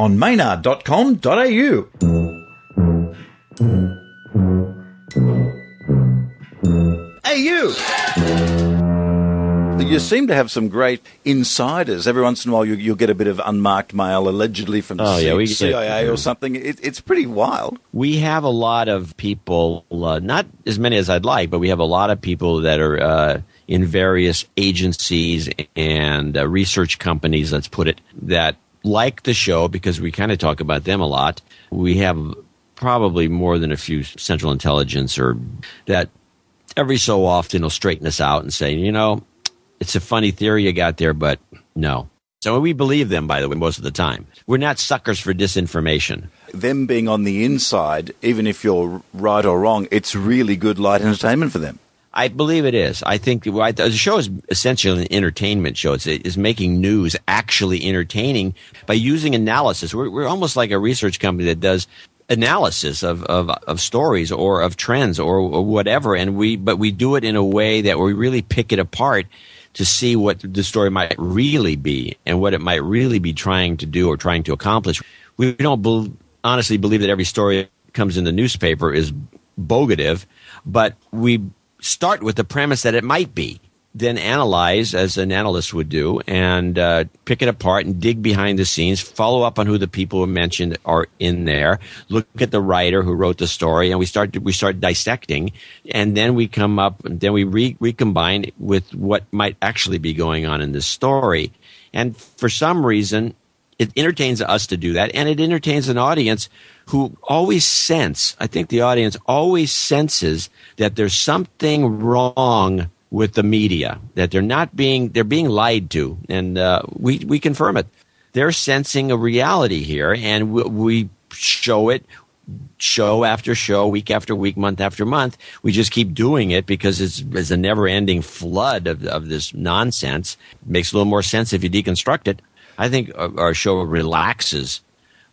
on maynard.com.au. Hey, you! You seem to have some great insiders. Every once in a while you'll get a bit of unmarked mail, allegedly from CIA or something. It's pretty wild. We have a lot of people, not as many as I'd like, but we have a lot of people that are in various agencies and research companies, let's put it, that like the show because we kind of talk about them a lot. We have probably more than a few Central Intelligence or that every so often will straighten us out and say, you know, it's a funny theory you got there, but no. So we believe them, by the way, most of the time. We're not suckers for disinformation. Them being on the inside, even if you're right or wrong, it's really good light entertainment for them. I believe it is. I think the show is essentially an entertainment show. It's making news actually entertaining by using analysis. We're almost like a research company that does analysis of stories or of trends or whatever, but we do it in a way that we really pick it apart to see what the story might really be and what it might really be trying to do or trying to accomplish. We don't honestly believe that every story that comes in the newspaper is bogative, but we start with the premise that it might be, then analyze as an analyst would do and pick it apart and dig behind the scenes, follow up on who the people who mentioned are in there, look at the writer who wrote the story, and we start dissecting, and then we come up, and then we recombine with what might actually be going on in this story. And for some reason, it entertains us to do that, and it entertains an audience who I think the audience always senses that there's something wrong with the media, that they're being lied to, and we confirm it. They're sensing a reality here, and we show it show after show, week after week, month after month. We just keep doing it because it's a never-ending flood of this nonsense. It makes a little more sense if you deconstruct it. I think our show relaxes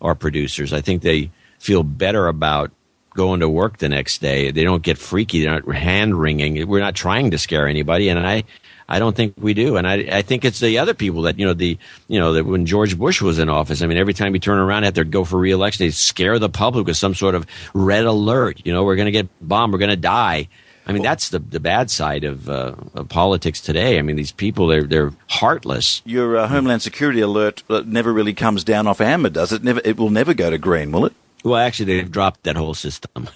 our producers. I think they feel better about going to work the next day. They don't get freaky. They're not hand-wringing. We're not trying to scare anybody, and I don't think we do. And I think it's the other people that, that when George Bush was in office, I mean, every time we turn around after go for re-election, they scare the public with some sort of red alert. We're going to get bombed. We're going to die. I mean, that's the bad side of politics today. I mean, these people, they're heartless. Your Homeland Security alert never really comes down off amber, does it? It will never go to green, will it? Well, actually, they've dropped that whole system.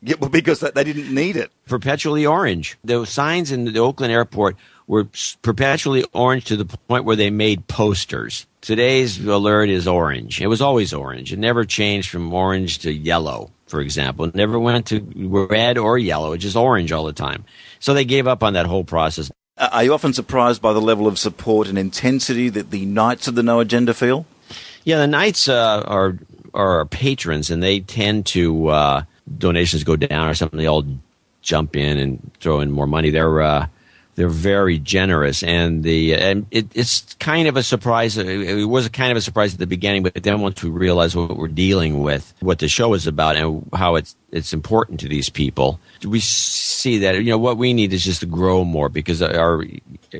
Yeah, well, because they didn't need it. Perpetually orange. The signs in the Oakland airport were perpetually orange to the point where they made posters. Today's alert is orange. It was always orange. It never changed from orange to yellow, for example. It never went to red or yellow. It's just orange all the time. So they gave up on that whole process. Are you often surprised by the level of support and intensity that the Knights of the No Agenda feel? Yeah, the Knights are our patrons, and they tend to donations go down or something. They all jump in and throw in more money. They're very generous, and it's kind of a surprise. It was kind of a surprise at the beginning, but then once we realized what we're dealing with, what the show is about, and how it's important to these people, we see that what we need is just to grow more, because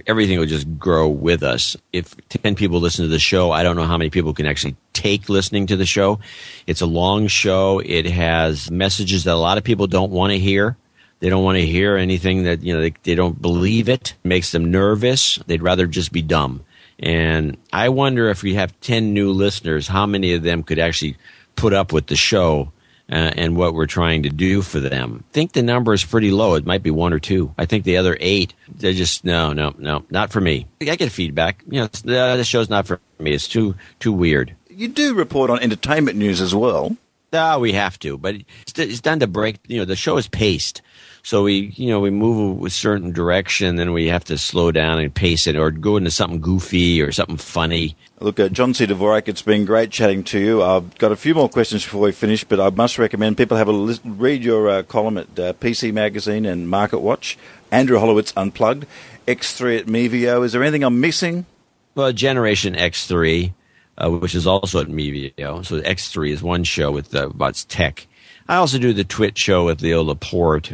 everything will just grow with us. If 10 people listen to the show, I don't know how many people can actually take listening to the show. It's a long show. It has messages that a lot of people don't want to hear. They don't want to hear anything that, they don't believe it. It makes them nervous. They'd rather just be dumb. And I wonder if we have 10 new listeners, how many of them could actually put up with the show and what we're trying to do for them. I think the number is pretty low. It might be 1 or 2. I think the other 8, they're just, no, not for me. I get feedback. The show's not for me. It's too weird. You do report on entertainment news as well. We have to, but it's done to break, the show is paced. So we move a certain direction, then we have to slow down and pace it or go into something goofy or something funny. Look, John C. Dvorak, it's been great chatting to you. I've got a few more questions before we finish, but I must recommend people have a read your column at PC Magazine and Market Watch. Andrew Holowitz Unplugged, X3 at Mevio. Is there anything I'm missing? Well, Generation X3, which is also at Mevio. So X3 is one show with about tech. I also do the Twit show with Leo Laporte,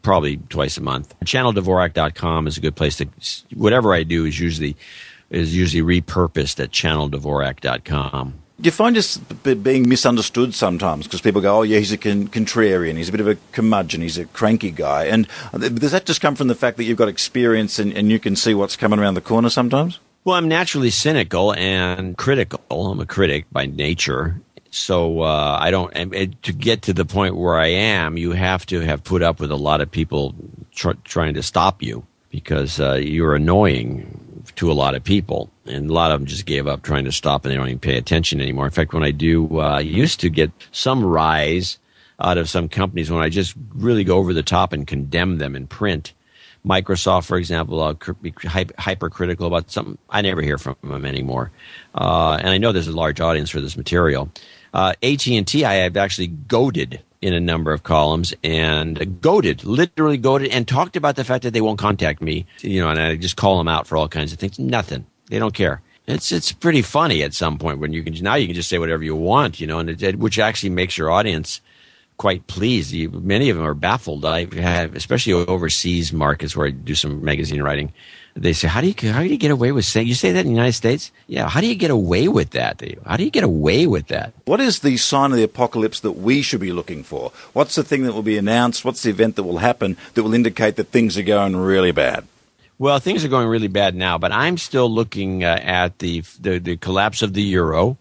probably twice a month. ChannelDvorak.com is a good place to. Whatever I do is usually repurposed at ChannelDvorak.com. Do you find just being misunderstood sometimes? Because people go, oh, yeah, he's a contrarian, he's a bit of a curmudgeon, he's a cranky guy. And does that just come from the fact that you've got experience and you can see what's coming around the corner sometimes? Well, I'm naturally cynical and critical. I'm a critic by nature. So I don't to get to the point where I am, you have to have put up with a lot of people trying to stop you because you're annoying to a lot of people. And a lot of them just gave up trying to stop and they don't even pay attention anymore. In fact, when I used to get some rise out of some companies when I just really go over the top and condemn them in print. Microsoft, for example, I'll be hypercritical about something. I never hear from them anymore. And I know there's a large audience for this material. AT&T, I have actually goaded in a number of columns and literally goaded, and talked about the fact that they won't contact me, and I just call them out for all kinds of things. Nothing. They don't care. It's pretty funny at some point when you can just say whatever you want, which actually makes your audience quite pleased. Many of them are baffled. I have, especially overseas markets where I do some magazine writing. They say, how do you get away with saying, you say that in the United States? Yeah. How do you get away with that? How do you get away with that? What is the sign of the apocalypse that we should be looking for? What's the thing that will be announced? What's the event that will happen that will indicate that things are going really bad? Well, things are going really bad now, but I'm still looking at the collapse of the euro.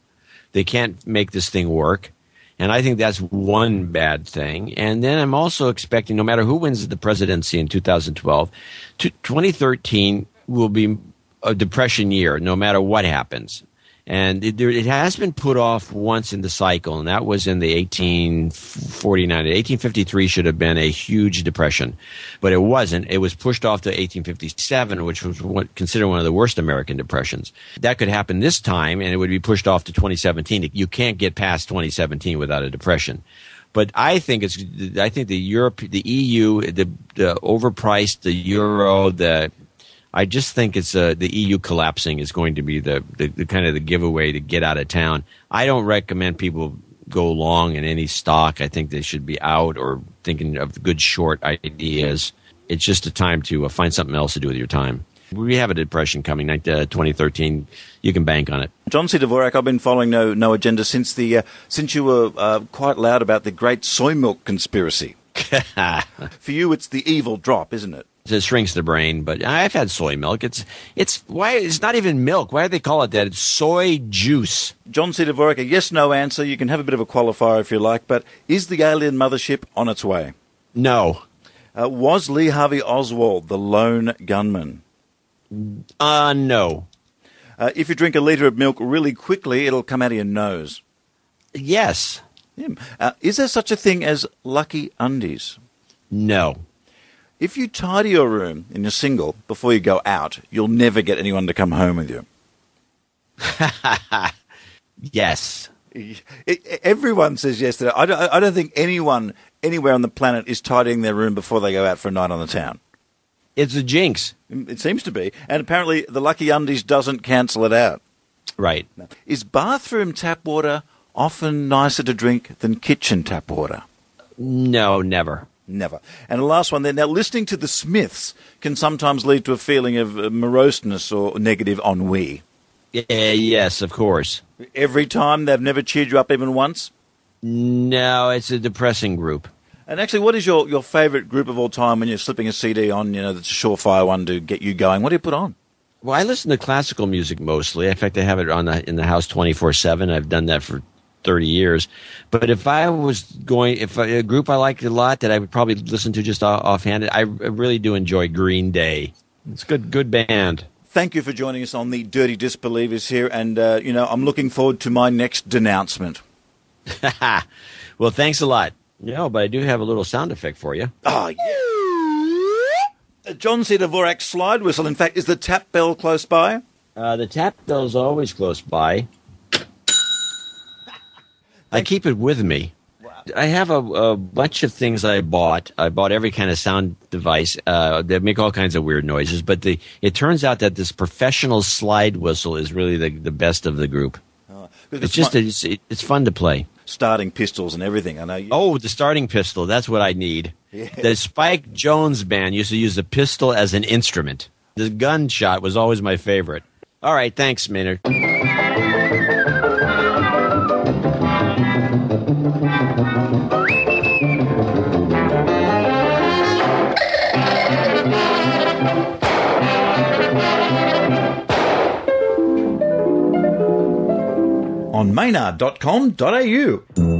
They can't make this thing work. And I think that's one bad thing. And then I'm also expecting, no matter who wins the presidency in 2012, 2013 will be a depression year, no matter what happens. And it has been put off once in the cycle, and that was in the 1849. 1853 should have been a huge depression, but it wasn't. It was pushed off to 1857, which was considered one of the worst American depressions. That could happen this time, and it would be pushed off to 2017. You can't get past 2017 without a depression. But I think the EU, the overpriced, the euro, I just think it's the EU collapsing is going to be the kind of the giveaway to get out of town. I don't recommend people go long in any stock. I think they should be out or thinking of good short ideas. It's just a time to find something else to do with your time. We have a depression coming, 2013. You can bank on it. John C. Dvorak, I've been following No Agenda since you were quite loud about the great soy milk conspiracy. For you, it's the evil drop, isn't it? It shrinks the brain, but I've had soy milk. It's not even milk. Why do they call it that? It's soy juice. John C. Dvorak, a yes/no answer. You can have a bit of a qualifier if you like, but is the alien mothership on its way? No. Was Lee Harvey Oswald the lone gunman? No. If you drink a litre of milk really quickly, it'll come out of your nose. Yes. Yeah. Is there such a thing as lucky undies? No. If you tidy your room and you're single before you go out, you'll never get anyone to come home with you. Yes. Everyone says yes to that. I don't think anyone anywhere on the planet is tidying their room before they go out for a night on the town. It's a jinx. It seems to be. And apparently the lucky undies doesn't cancel it out. Right. Is bathroom tap water often nicer to drink than kitchen tap water? No, never. Never. And the last one there. Now, listening to the Smiths can sometimes lead to a feeling of moroseness or negative ennui. Yes, of course. Every time? They've never cheered you up even once? No, it's a depressing group. And actually, what is your favourite group of all time when you're slipping a CD on, that's a surefire one to get you going? What do you put on? Well, I listen to classical music mostly. In fact, I have it in the house 24/7. I've done that for 30 years. But if a group I liked a lot that I would probably listen to just offhand, I really do enjoy Green Day. It's good band. Thank you for joining us on the Dirty Disbelievers here, and I'm looking forward to my next denouncement. Well, thanks a lot. But I do have a little sound effect for you. Oh, yeah. John C. Dvorak's slide whistle. In fact, is the tap bell close by? The tap bell's always close by. I keep it with me. Wow. I have a bunch of things I bought. I bought every kind of sound device that make all kinds of weird noises. But it turns out that this professional slide whistle is really the best of the group. It's fun to play. Starting pistols and everything. I know. The starting pistol. That's what I need. Yeah. The Spike Jones band used to use the pistol as an instrument. The gunshot was always my favorite. All right. Thanks, Maynard. on maynard.com.au.